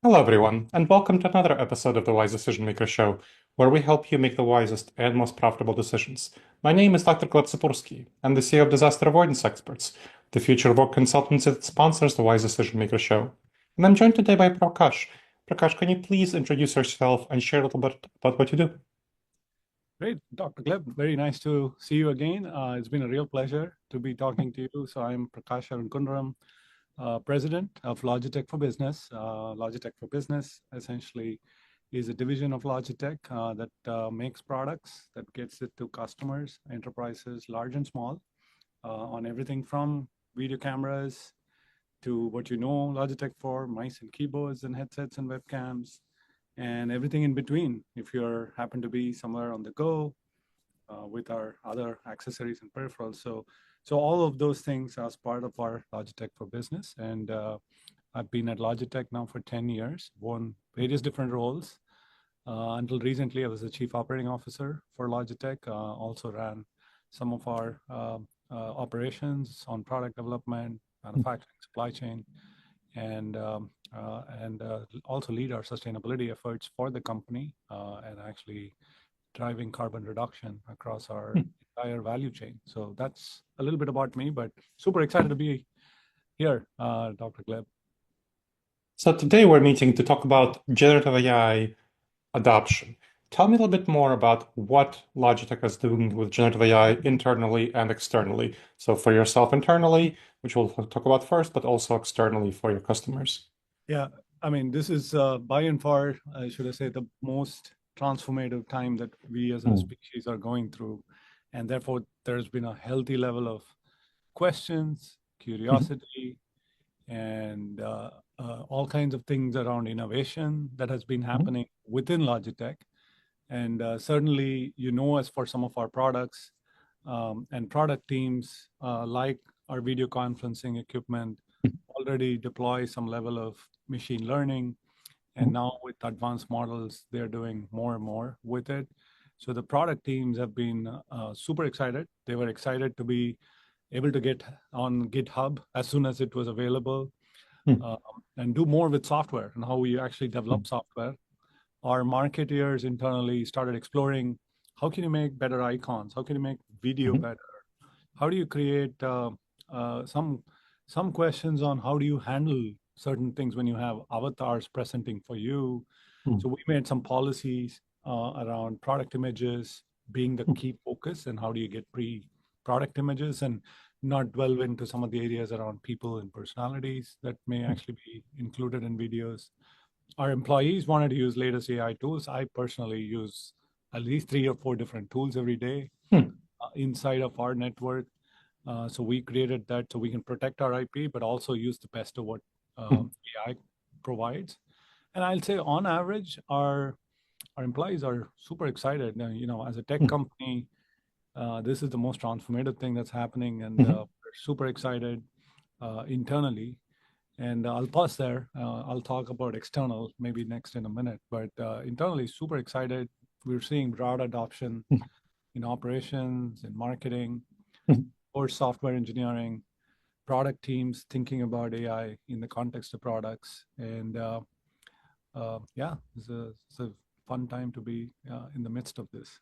Hello, everyone, and welcome to another episode of the Wise Decision Maker Show, where we help you make the wisest and most profitable decisions. My name is Dr. Gleb Tsipursky. I'm the CEO of Disaster Avoidance Experts, the future of work consultancy that sponsors the Wise Decision Maker Show. And I'm joined today by Prakash. Prakash, can you please introduce yourself and share a little bit about what you do? Great, Dr. Gleb. Very nice to see you again. It's been a real pleasure to be talking to you. So I'm Prakash Arunkundrum, President of Logitech for Business. Logitech for Business essentially is a division of Logitech that makes products that gets it to customers, enterprises, large and small, on everything from video cameras to what you know Logitech for, mice and keyboards and headsets and webcams, and everything in between. If you're happen to be somewhere on the go with our other accessories and peripherals, so all of those things as part of our Logitech for Business. And I've been at Logitech now for 10 years, worn various different roles. Until recently, I was the Chief Operating Officer for Logitech. Also ran some of our operations on product development, manufacturing, supply chain, and also lead our sustainability efforts for the company and actually driving carbon reduction across our entire value chain. So that's a little bit about me, but super excited to be here, Dr. Gleb. So today we're meeting to talk about generative AI adoption. Tell me a little bit more about what Logitech is doing with generative AI internally and externally. So for yourself internally, which we'll talk about first, but also externally for your customers. Yeah, I mean, this is by and far, should I say, the most transformative time that we as a species are going through. And therefore, there's been a healthy level of questions, curiosity, and all kinds of things around innovation that has been happening within Logitech. And certainly, as for some of our products and product teams, like our video conferencing equipment, already deploy some level of machine learning. And now with advanced models, they're doing more and more with it. So the product teams have been super excited. They were excited to be able to get on GitHub as soon as it was available and do more with software and how we actually develop software. Our marketeers internally started exploring how can you make better icons? How can you make video better? How do you create some questions on how do you handle certain things when you have avatars presenting for you? So we made some policies around product images being the key focus, and how do you get pre-product images and not delve into some of the areas around people and personalities that may actually be included in videos. Our employees wanted to use latest AI tools. I personally use at least 3 or 4 different tools every day inside of our network. So we created that so we can protect our IP, but also use the best of what AI provides. And I'll say on average, our employees are super excited. As a tech company, this is the most transformative thing that's happening, and we're super excited internally. And I'll pause there. I'll talk about external maybe next in a minute, but internally, super excited. We're seeing broad adoption in operations, in marketing, or software engineering, product teams thinking about AI in the context of products. And yeah, it's a fun time to be in the midst of this.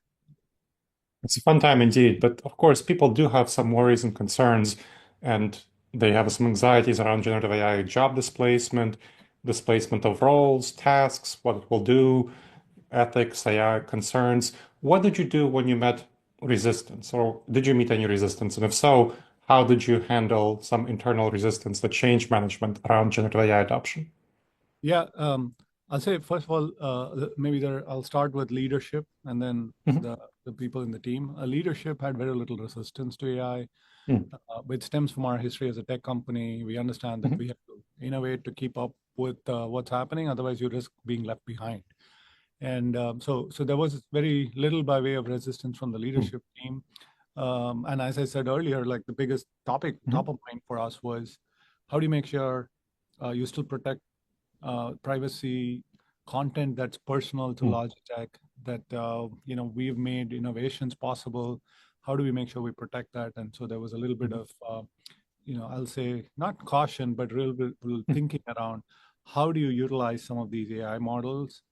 It's a fun time indeed, but of course, people do have some worries and concerns, and they have some anxieties around generative AI job displacement, displacement of roles, tasks, what it will do, ethics, AI concerns. What did you do when you met resistance, or did you meet any resistance? And if so, how did you handle some internal resistance, the change management around generative AI adoption? Yeah, I'll say first of all, maybe I'll start with leadership, and then the people in the team. Leadership had very little resistance to AI, which stems from our history as a tech company. We understand that we have to innovate to keep up with what's happening. Otherwise, you risk being left behind. And so there was very little by way of resistance from the leadership team. And as I said earlier, like the biggest topic, top of mind for us was how do you make sure you still protect privacy, content that's personal to Logitech, that we've made innovations possible. How do we make sure we protect that? And so there was a little bit of I'll say not caution, but real thinking around how do you utilize some of these AI models,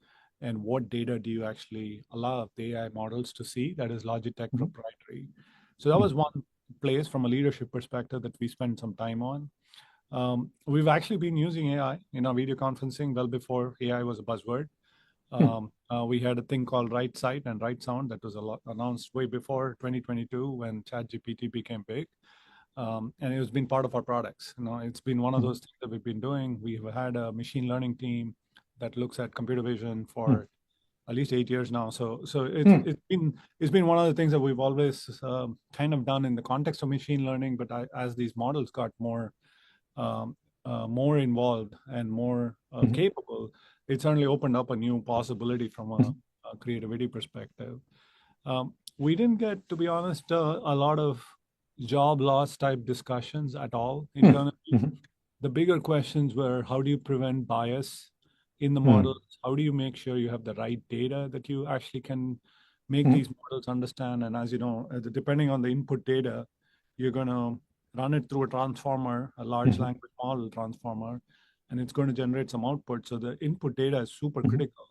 and what data do you actually allow the AI models to see that is Logitech Mhm. proprietary? So that was one place from a leadership perspective that we spent some time on. We've actually been using AI in our video conferencing well before AI was a buzzword. We had a thing called Right Sight and Right Sound that was announced way before 2022 when ChatGPT became big. And it's been part of our products. It's been one of those things that we've been doing. We've had a machine learning team that looks at computer vision for at least 8 years now. So it's been one of the things that we've always kind of done in the context of machine learning. But as these models got um, more involved and more capable, it certainly opened up a new possibility from a creativity perspective. We didn't get, to be honest, a lot of job loss type discussions at all internally. The bigger questions were, how do you prevent bias in the models? How do you make sure you have the right data that you actually can make these models understand? And as you know, depending on the input data, you're going to run it through a transformer, a large language model transformer, and it's going to generate some output. So the input data is super critical.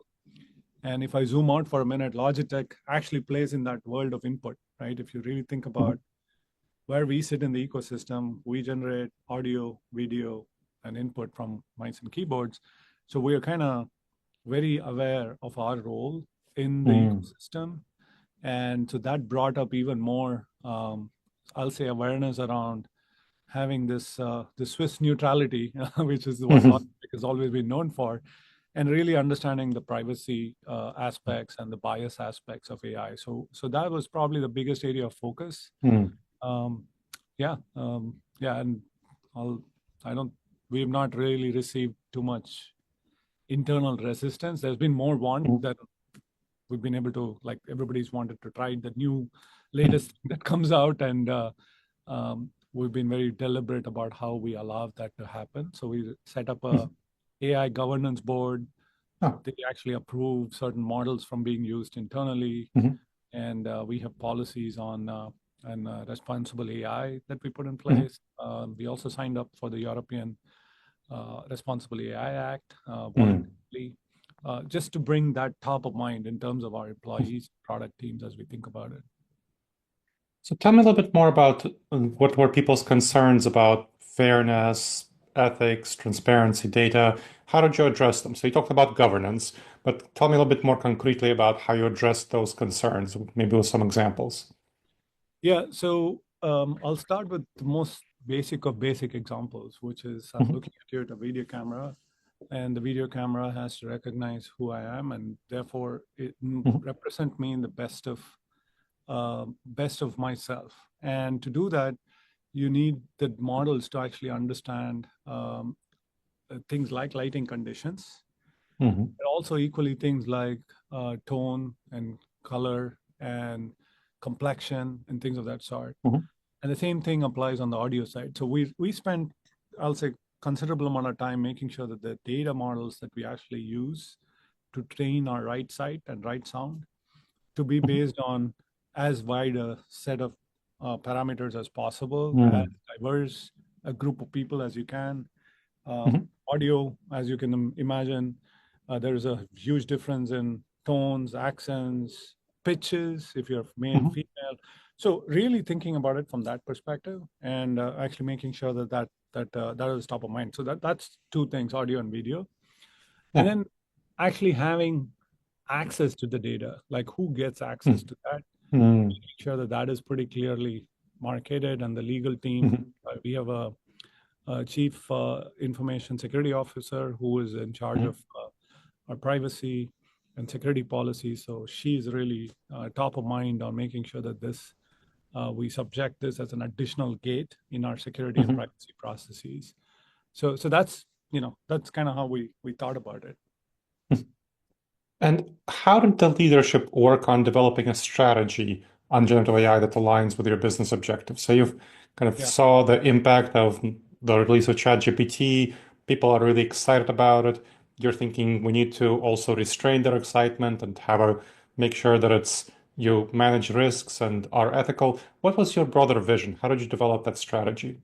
And if I zoom out for a minute, Logitech actually plays in that world of input, right? If you really think about where we sit in the ecosystem, we generate audio, video, and input from mice and keyboards. So we are kind of very aware of our role in the ecosystem. And so that brought up even more, I'll say, awareness around having this Swiss neutrality, which is what Logitech has always been known for, and really understanding the privacy aspects and the bias aspects of AI. So that was probably the biggest area of focus. Um, yeah, and I'll, I don't, we've not really received too much internal resistance. There's been more want that we've been able to, like, everybody's wanted to try the new latest thing that comes out, and we've been very deliberate about how we allow that to happen. So we set up a AI governance board. They actually approve certain models from being used internally, and we have policies on responsible AI that we put in place. We also signed up for the European Responsible AI Act voluntarily, just to bring that top of mind in terms of our employees, product teams as we think about it. So tell me a little bit more about what were people's concerns about fairness, ethics, transparency, data. How did you address them? So you talked about governance, but tell me a little bit more concretely about how you addressed those concerns, maybe with some examples. Yeah, so I'll start with the most basic of basic examples, which is I'm looking at you at a video camera, and the video camera has to recognize who I am, and therefore it represent me in the best of myself. And to do that, you need the models to actually understand things like lighting conditions, but also equally things like tone and color and complexion and things of that sort. And the same thing applies on the audio side. So we spend, I'll say, considerable amount of time making sure that the data models that we actually use to train our right sight and right sound to be based on as wide a set of parameters as possible, as diverse a group of people as you can. Audio, as you can imagine, there's a huge difference in tones, accents, pitches, if you're male, female. So really thinking about it from that perspective, and actually making sure that is top of mind. So that's two things: audio and video, and then actually having access to the data, like who gets access to that, making sure that is pretty clearly marketed, and the legal team. We have a chief information security officer who is in charge of our privacy and security policy. So she's really top of mind on making sure that we subject this as an additional gate in our security and privacy processes. So that's kind of how we thought about it. And how did the leadership work on developing a strategy on generative AI that aligns with your business objectives? So you've kind of saw the impact of the release of ChatGPT. People are really excited about it. You're thinking we need to also restrain their excitement and make sure that you manage risks and are ethical. What was your broader vision? How did you develop that strategy?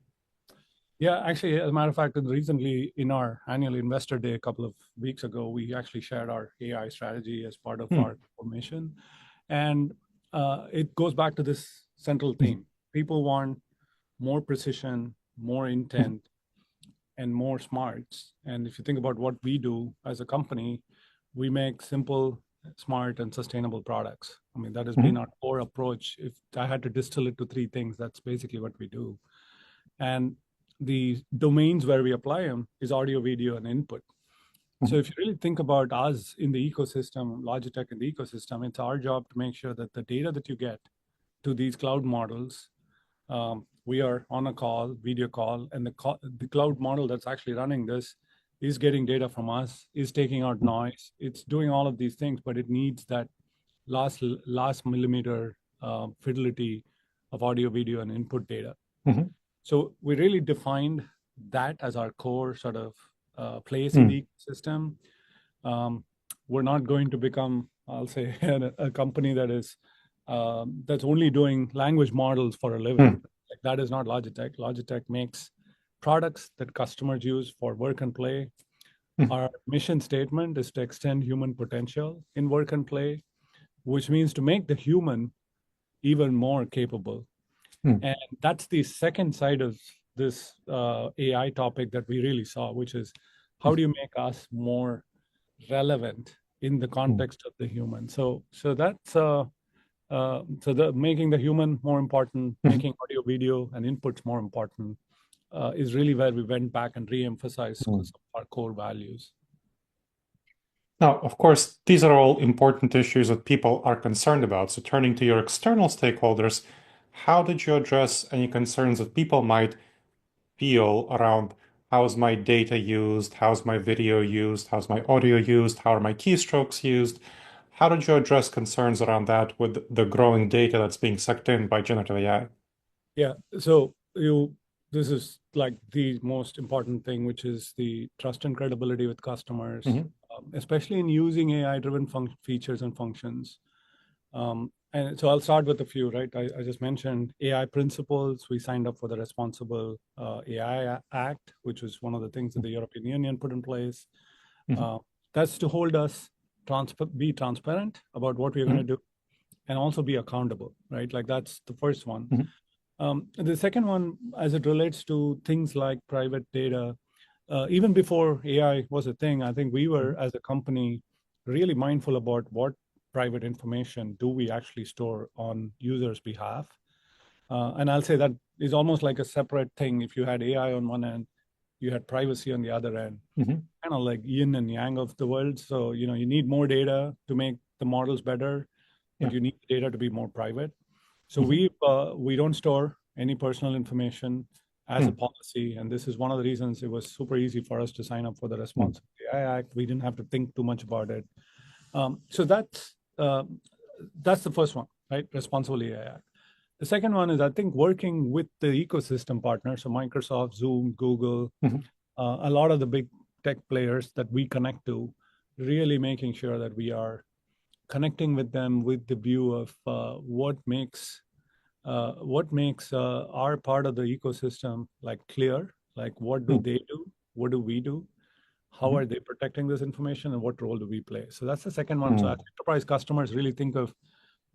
Yeah, actually, as a matter of fact, recently in our annual investor day a couple of weeks ago, we actually shared our AI strategy as part of Hmm. our formation. And it goes back to this central Hmm. theme. People want more precision, more Hmm. intent, and more smarts. And if you think about what we do as a company, we make simple, smart, and sustainable products. I mean, that has been Hmm. our core approach. If I had to distill it to three things, that's basically what we do. And the domains where we apply them is audio, video, and input. So Hmm. if you really think about us in the ecosystem, Logitech in the ecosystem, it's our job to make sure that the data that you get to these cloud models, we are on a call, video call, and the cloud model that's actually running this is getting data from us, is taking out noise, it's doing all of these things, but it needs that last millimeter fidelity of audio, video, and input data. Hmm. So we really defined that as our core sort of place in Hmm. the ecosystem. Um, we're not going to become, I'll say, a company that is that's only doing language models for a living. Hmm. Like, that is not Logitech. Logitech makes products that customers use for work and play. Hmm. Our mission statement is to extend human potential in work and play, which means to make the human even more capable. Hmm. And that's the second side of this AI topic that we really saw, which is how do you make us more relevant in the Hmm. context of the human? So that's so the making the human more important, Hmm. making audio, video, and inputs more important is really where we went back and re-emphasized some Hmm. of our core values. Now, of course, these are all important issues that people are concerned about. So turning to your external stakeholders, how did you address any concerns that people might feel around how's my data used, how's my video used, how's my audio used, how are my keystrokes used? How did you address concerns around that with the growing data that's being sucked in by generative AI? Yeah. So this is like the most important thing, which is the trust and credibility with customers, Hmm. especially in using AI-driven features and functions. And so I'll start with a few, right? I just mentioned AI principles. We signed up for the Responsible AI Act, which was one of the things that the European Union put in place. Hmm. Uh, that's to hold us be transparent about what we're going to Hmm. do and also be accountable, right? Like, that's the first one. Hmm. The second one, as it relates to things like private data, even before AI was a thing, I think we were, as a company, really mindful about what private information do we actually store on users' behalf. And I'll say that is almost like a separate thing. If you had AI on one end, you had privacy on the other end, Hmm. kind of like yin and yang of the world. So, you need more data to make the models better, but Yeah. you need data to be more private. So Hmm. we don't store any personal information as a Hmm. policy, and this is one of the reasons it was super easy for us to sign up for the Hmm. Responsible AI Act. We didn't have to think too much about it. So that's the first one, right? Responsible AI Act. The second one is, I think, working with the ecosystem partners, so Microsoft, Zoom, Google, Hmm. a lot of the big tech players that we connect to, really making sure that we are connecting with them with the view of what makes our part of the ecosystem like clear, like what do Hmm. they do, what do we do, how Hmm. are they protecting this information, and what role do we play. So that's the second one. So Hmm. as enterprise customers really think of,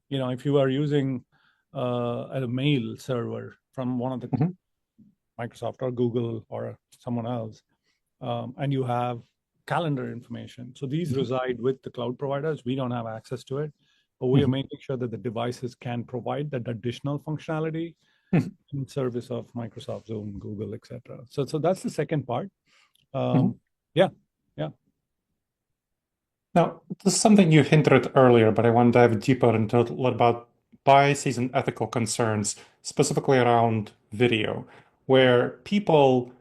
if you are using a mail server from one of the Hmm. Microsoft or Google or someone else, and you have calendar information. So these Hmm. reside with the cloud providers. We don't have access to it, but we are Hmm. making sure that the devices can provide that additional functionality Hmm. in service of Microsoft, Zoom, Google, etc. So that's the second part. Hmm. Um, yeah, yeah, Now, this is something you hinted at earlier, but I want to dive deeper into a little about biases and ethical concerns, specifically around video, where people,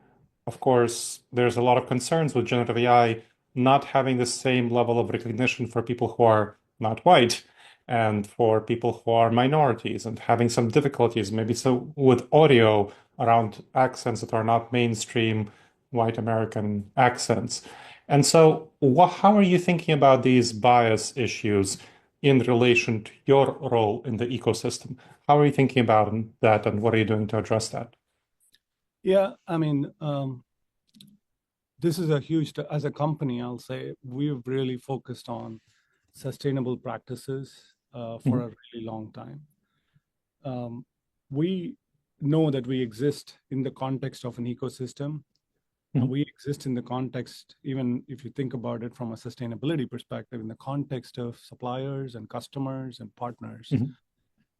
of course, there's a lot of concerns with generative AI not having the same level of recognition for people who are not white and for people who are minorities and having some difficulties, maybe so with audio around accents that are not mainstream white American accents. And so, how are you thinking about these bias issues in relation to your role in the ecosystem? How are you thinking about that, and what are you doing to address that? Yeah, I mean, this is a huge, as a company, I'll say, we've really focused on sustainable practices for Mhm, a really long time. We know that we exist in the context of an ecosystem, and mhm, we exist in the context, even if you think about it from a sustainability perspective, in the context of suppliers and customers and partners. mhm,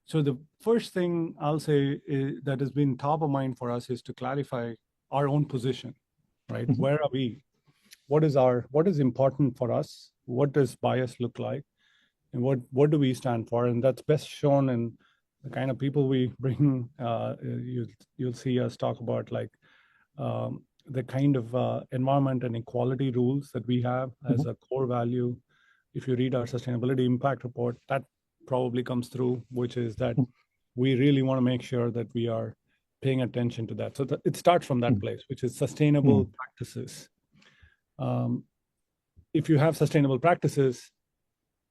So the first thing I'll say that has been top of mind for us is to clarify our own position, right? mhm, Where are we? What is important for us? What does bias look like? And what do we stand for? And that's best shown in the kind of people we bring. You'll see us talk about like the kind of environment and equality rules that we have as mhm, a core value. If you read our sustainability impact report, that probably comes through, which is that we really want to make sure that we are paying attention to that. So it starts from that mhm, place, which is sustainable mhm, practices. Um, if you have sustainable practices,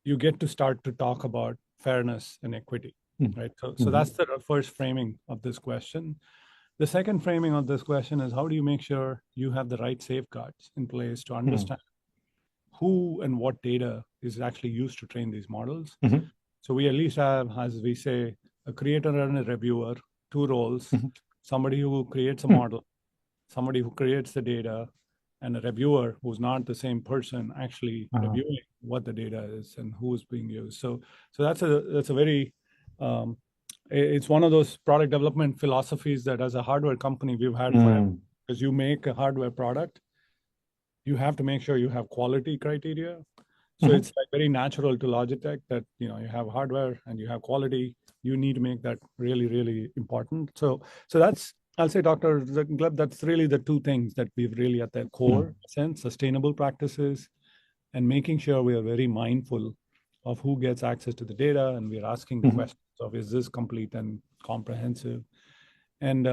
you get to start to talk about fairness and equity, mhm, right? So mhm, that's the first framing of this question. The second framing of this question is how do you make sure you have the right safeguards in place to mhm, understand who and what data is actually used to train these models? mhm, So we at least have, as we say, a creator and a reviewer, two roles, mhm, somebody who creates a mhm, model, somebody who creates the data, and a reviewer who's not the same person actually uh, reviewing what the data is and who is being used. So that's a very it's one of those product development philosophies that as a hardware company we've had forever. mm, Because you make a hardware product, you have to make sure you have quality criteria. So mhm, it's like very natural to Logitech that you have hardware and you have quality. You need to make that really, really important. So that's I'll say, Dr. Gleb, that's really the two things that we've really at their core mm, sense, sustainable practices and making sure we are very mindful of who gets access to the data and we're asking the mhm, questions of is this complete and comprehensive. And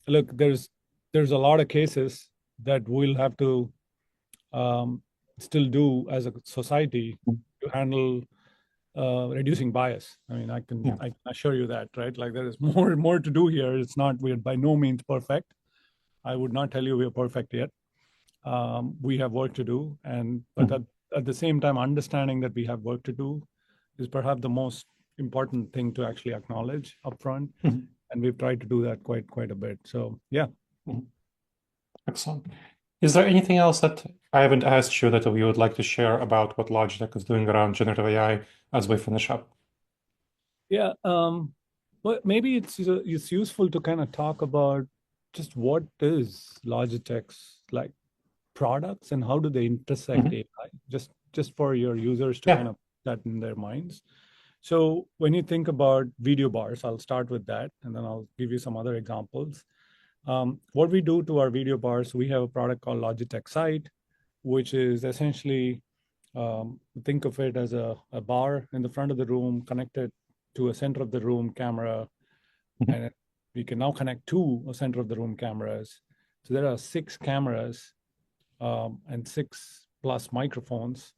look, there's a lot of cases that we'll have to um, still do as a society mm, to handle reducing bias. I mean, yeah. I can assure you that, right? Like there is more and more to do here. It's not we're by no means perfect. I would not tell you we're perfect yet. We have work to do, and but Mhm, at the same time, understanding that we have work to do is perhaps the most important thing to actually acknowledge upfront. mhm, And we've tried to do that quite a bit. So yeah. mhm. Excellent. Is there anything else that I haven't asked you that you would like to share about what Logitech is doing around generative AI as we finish up? Yeah, but maybe it's useful to kind of talk about just what is Logitech's like products and how do they intersect Mhm. AI, just for your users to kind Yeah. of put that in their minds. So when you think about video bars, I'll start with that, and then I'll give you some other examples. What we do to our video bars, we have a product called Logitech Sight, which is essentially think of it as a bar in the front of the room connected to a center of the room camera, Mhm, and we can now connect two center of the room cameras. So there are six cameras and six plus microphones,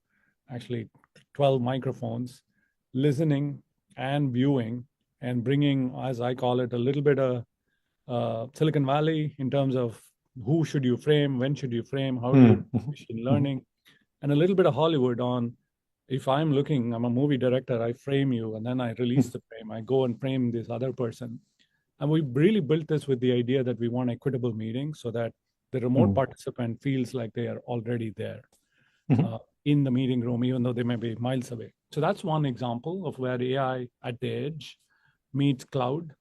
actually 12 microphones, listening and viewing and bringing, as I call it, a little bit of Silicon Valley in terms of who should you frame, when should you frame, how do you do mm, mhm, machine mhm, learning, and a little bit of Hollywood on if I'm a movie director, I frame you and then I release mhm, the frame. I go and frame this other person. And we really built this with the idea that we want equitable meetings so that the remote mhm, participant feels like they are already there mhm, uh, in the meeting room, even though they may be miles away. So that's one example of where AI at the edge meets cloud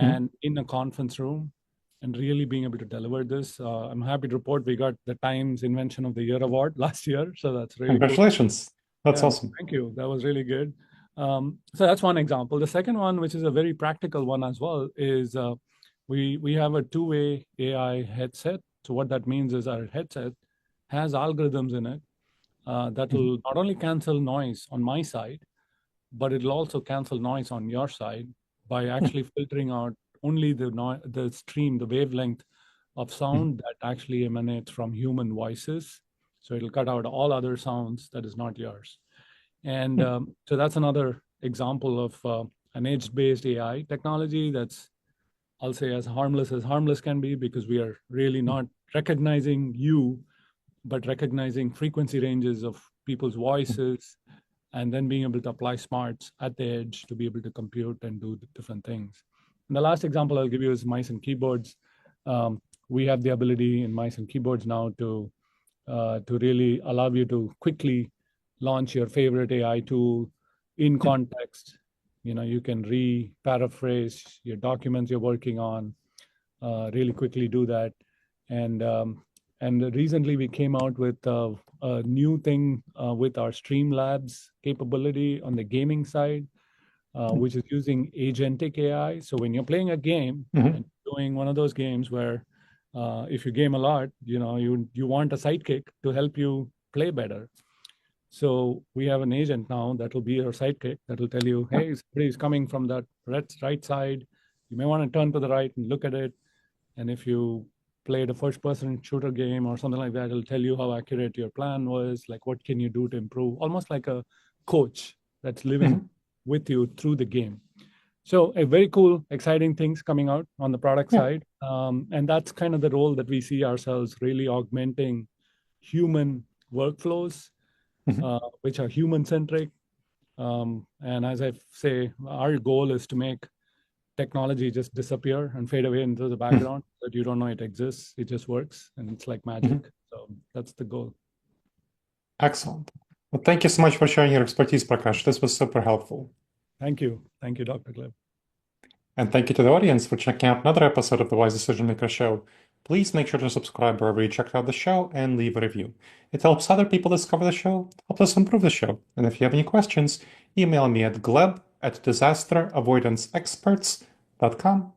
mhm. and in a conference room and really being able to deliver this. I'm happy to report we got the Times Invention of the Year award last year. So that's really cool. Congratulations. That's Yeah, no, awesome. thank you. That was really good. So that's one example. The second one, which is a very practical one as well, is we have a two-way AI headset. So what that means is our headset has algorithms in it that Mhm, will not only cancel noise on my side, but it'll also cancel noise on your side by mhm, actually filtering out only the stream, the wavelength of mhm, sound that actually emanates from human voices. So it'll cut out all other sounds that is not yours. And mhm, so that's another example of an edge-based AI technology that's I'll say as harmless can be, because we are really not recognizing you, but recognizing frequency ranges of people's voices, and then being able to apply smarts at the edge to be able to compute and do the different things. And the last example I'll give you is mice and keyboards. We have the ability in mice and keyboards now to really allow you to quickly launch your favorite AI tool in context. You can paraphrase your documents you're working on, really quickly do that. And recently we came out with a new thing with our Streamlabs capability on the gaming side, which is using agentic AI. So when you're playing a game and doing one of those games where if you game a lot, you want a sidekick to help you play better. So we have an agent now that will be your sidekick that will tell you, hey, somebody's coming from that right side. You may want to turn to the right and look at it. And if you played a first-person shooter game or something like that, it'll tell you how accurate your plan was, like what can you do to improve, almost like a coach that's living with you through the game. So a very cool, exciting things coming out on the product side. And that's kind of the role that we see ourselves really augmenting human workflows, which are human-centric. And as I say, our goal is to make technology just disappear and fade away into the background, that you don't know it exists. It just works, and it's like magic. So that's the goal. Excellent. Well, thank you so much for sharing your expertise, Prakash. This was super helpful. Thank you. Thank you, Dr. Gleb. And thank you to the audience for checking out another episode of the Wise Decision Maker Show. Please make sure to subscribe wherever you checked out the show and leave a review. It helps other people discover the show, helps us improve the show. And if you have any questions, email me at gleb@disasteravoidanceexperts.com.